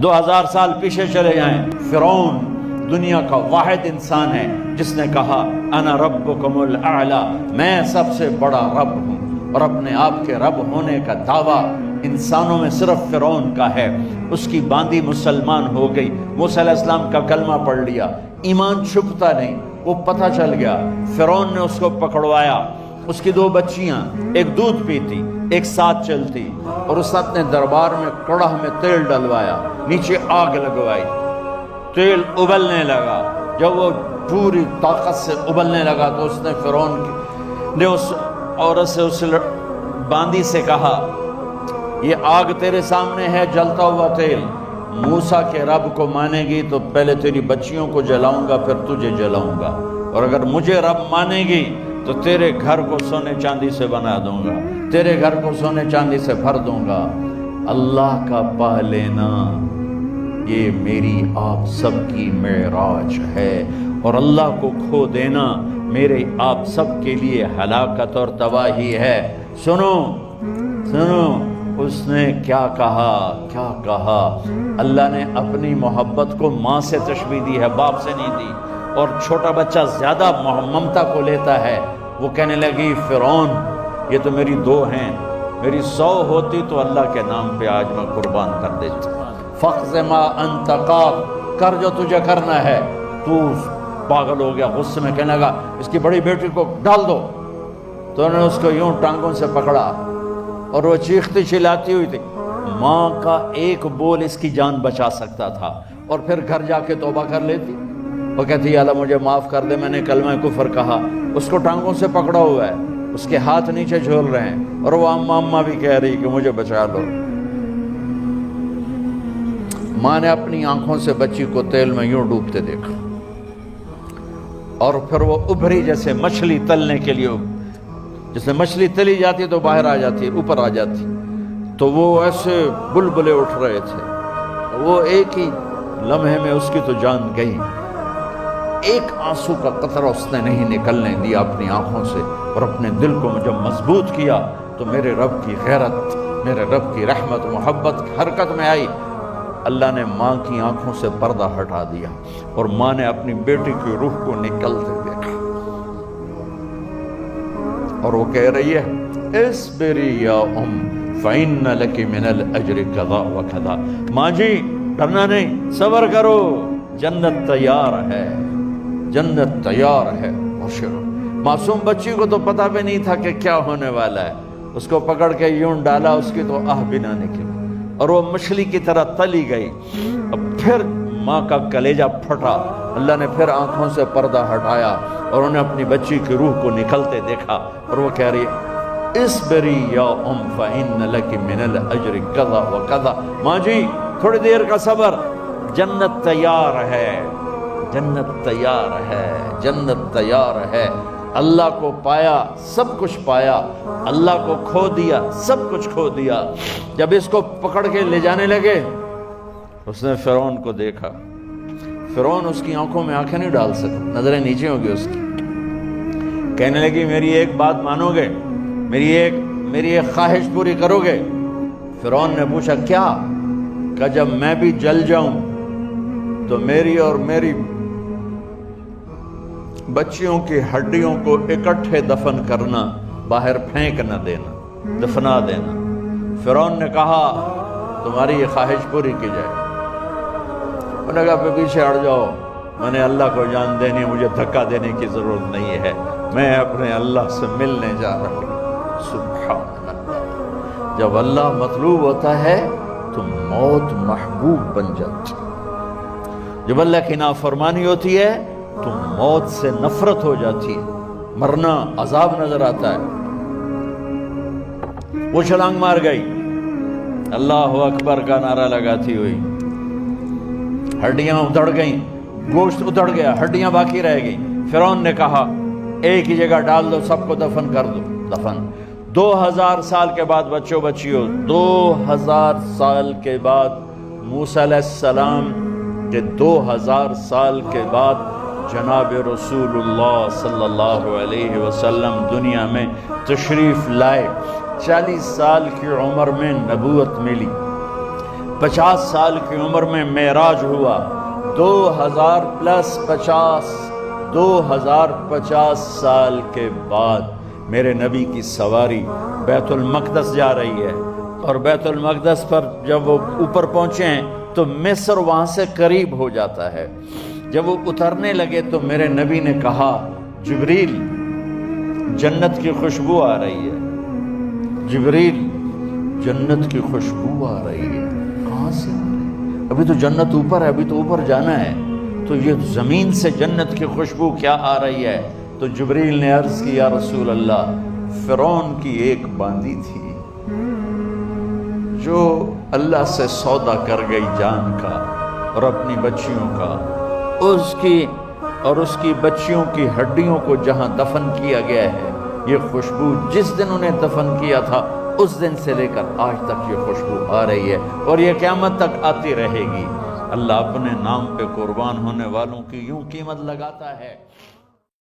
2000 سال پیچھے چلے جائیں، فرعون دنیا کا واحد انسان ہے جس نے کہا انا ربکم الاعلی، میں سب سے بڑا رب ہوں، اور اپنے آپ کے رب ہونے کا دعویٰ انسانوں میں صرف فرعون کا ہے۔ اس کی باندی مسلمان ہو گئی، موسیٰ علیہ السلام کا کلمہ پڑھ لیا، ایمان چھپتا نہیں، وہ پتہ چل گیا، فرعون نے اس کو پکڑوایا۔ اس کی 2 بچیاں، ایک دودھ پیتی ایک ساتھ چلتی، اور اس نے اپنے دربار میں کڑاہ میں تیل ڈلوایا، نیچے آگ لگوائی، تیل ابلنے لگا۔ جب وہ پوری طاقت سے ابلنے لگا تو اس نے فرعون نے اس عورت سے، اس باندی سے کہا یہ آگ تیرے سامنے ہے، جلتا ہوا تیل، موسیٰ کے رب کو مانے گی تو پہلے تیری بچیوں کو جلاؤں گا پھر تجھے جلاؤں گا، اور اگر مجھے رب مانے گی تو تیرے گھر کو سونے چاندی سے بنا دوں گا، تیرے گھر کو سونے چاندی سے بھر دوں گا۔ اللہ کا پا لینا یہ میری آپ سب کی معراج ہے، اور اللہ کو کھو دینا میرے آپ سب کے لیے ہلاکت اور تباہی ہے۔ سنو سنو، اس نے کیا کہا؟ اللہ نے اپنی محبت کو ماں سے تشبیہ دی ہے، باپ سے نہیں دی، اور چھوٹا بچہ زیادہ ممتا کو لیتا ہے۔ وہ کہنے لگی فرعون یہ تو میری 2 ہیں، میری 100 ہوتی تو اللہ کے نام پہ آج میں قربان کر دیتی۔ فَقْضِ مَا أَنْتَ قَاضٍ، کر جو تجھے کرنا ہے۔ تو پاگل ہو گیا، غصے میں کہنے لگا اس کی بڑی بیٹی کو ڈال دو۔ تو انہوں نے اس کو یوں ٹانگوں سے پکڑا، اور وہ چیختی چلاتی ہوئی تھی۔ ماں کا ایک بول اس کی جان بچا سکتا تھا، اور پھر گھر جا کے توبہ کر لیتی۔ وہ کہتی اللہ مجھے معاف کر دے، میں نے کلمہ کفر کہا۔ اس کو ٹانگوں سے پکڑا ہوا ہے، اس کے ہاتھ نیچے جھول رہے ہیں، اور وہ اماں بھی کہہ رہی کہ مجھے بچا لو۔ ماں نے اپنی آنکھوں سے بچی کو تیل میں یوں ڈوبتے دیکھا، اور پھر وہ ابھری جیسے مچھلی تلنے کے لیے، جس میں مچھلی تلی جاتی تو باہر آ جاتی، اوپر آ جاتی، تو وہ ایسے بلبلے اٹھ رہے تھے۔ وہ ایک ہی لمحے میں اس کی تو جان گئی، ایک آنسو کا قطرہ اس نے نہیں نکلنے دیا اپنی آنکھوں سے، اور اپنے دل کو جب مضبوط کیا تو میرے رب کی غیرت، میرے رب کی رحمت محبت حرکت میں آئی۔ اللہ نے ماں کی آنکھوں سے پردہ ہٹا دیا، اور ماں نے اپنی بیٹی کی روح کو نکلتے دیکھا، اور وہ کہہ رہی ہے اصبری یا فإن لک من الأجر کذا وکذا، ماں جی ڈرنا نہیں، صبر کرو، جنت تیار ہے، جنت تیار ہے۔ معصوم بچی کو تو پتہ بھی نہیں تھا کہ کیا ہونے والا ہے، اس کو پکڑ کے یوں ڈالا، اس کی تو آہ بھی نہ نکلی، اور وہ مچھلی کی طرح تلی گئی۔ اب پھر ماں کا کلیجہ پھٹا، اللہ نے پھر آنکھوں سے پردہ ہٹایا، اور انہیں اپنی بچی کی روح کو نکلتے دیکھا، اور وہ کہہ رہی ہے اصبری یا فإن لک من الأجر کذا وکذا، ماں جی تھوڑی دیر کا صبر، جنت تیار ہے، جنت تیار ہے، جنت تیار ہے۔ اللہ کو پایا سب کچھ پایا، اللہ کو کھو دیا سب کچھ کھو دیا۔ جب اس کو پکڑ کے لے جانے لگے، اس نے فرعون کو دیکھا، فرعون اس کی آنکھوں میں آنکھیں نہیں ڈال سکتا، نظریں نیچے ہو گئی اس کی۔ کہنے لگی میری ایک بات مانو گے، میری ایک خواہش پوری کرو گے؟ فرعون نے پوچھا کیا؟ کہ جب میں بھی جل جاؤں تو میری اور میری بچیوں کی ہڈیوں کو اکٹھے دفن کرنا، باہر پھینک نہ دینا، دفنا دینا۔ فرعون نے کہا تمہاری یہ خواہش پوری کی جائے۔ انہوں نے کہا پھر پیچھے ہٹ جاؤ، میں نے اللہ کو جان دینی، مجھے دھکا دینے کی ضرورت نہیں ہے، میں اپنے اللہ سے ملنے جا رہا ہوں۔ سبحان اللہ، جب اللہ مطلوب ہوتا ہے تو موت محبوب بن جاتی، جب اللہ کی نافرمانی ہوتی ہے تو موت سے نفرت ہو جاتی ہے، مرنا عذاب نظر آتا ہے۔ وہ چھلانگ مار گئی، اللہ اکبر کا نعرہ لگاتی ہوئی، ہڈیاں ادھڑ گئیں، گوشت ادھڑ گیا، ہڈیاں باقی رہ گئیں۔ فرعون نے کہا ایک ہی جگہ ڈال دو، سب کو دفن کر دو۔ دفن 2000 سال کے بعد، بچوں بچیوں 2000 سال کے بعد، موسیٰ علیہ السلام کے 2000 سال کے بعد جناب رسول اللہ صلی اللہ علیہ وسلم دنیا میں تشریف لائے۔ 40 سال کی عمر میں نبوت ملی، 50 سال کی عمر میں معراج ہوا، 2050 سال کے بعد میرے نبی کی سواری بیت المقدس جا رہی ہے، اور بیت المقدس پر جب وہ اوپر پہنچے ہیں تو مصر وہاں سے قریب ہو جاتا ہے۔ جب وہ اترنے لگے تو میرے نبی نے کہا جبریل جنت کی خوشبو آ رہی ہے، جبریل جنت کی خوشبو آ رہی ہے، کہاں سے آ رہی ہے؟ ابھی تو جنت اوپر ہے، ابھی تو اوپر جانا ہے، تو یہ زمین سے جنت کی خوشبو کیا آ رہی ہے؟ تو جبریل نے عرض کی یا رسول اللہ، فرعون کی ایک باندی تھی جو اللہ سے سودا کر گئی جان کا اور اپنی بچیوں کا، اس کی بچیوں کی ہڈیوں کو جہاں دفن کیا گیا ہے، یہ خوشبو جس دن انہیں دفن کیا تھا اس دن سے لے کر آج تک یہ خوشبو آ رہی ہے اور یہ قیامت تک آتی رہے گی۔ اللہ اپنے نام پہ قربان ہونے والوں کی یوں قیمت لگاتا ہے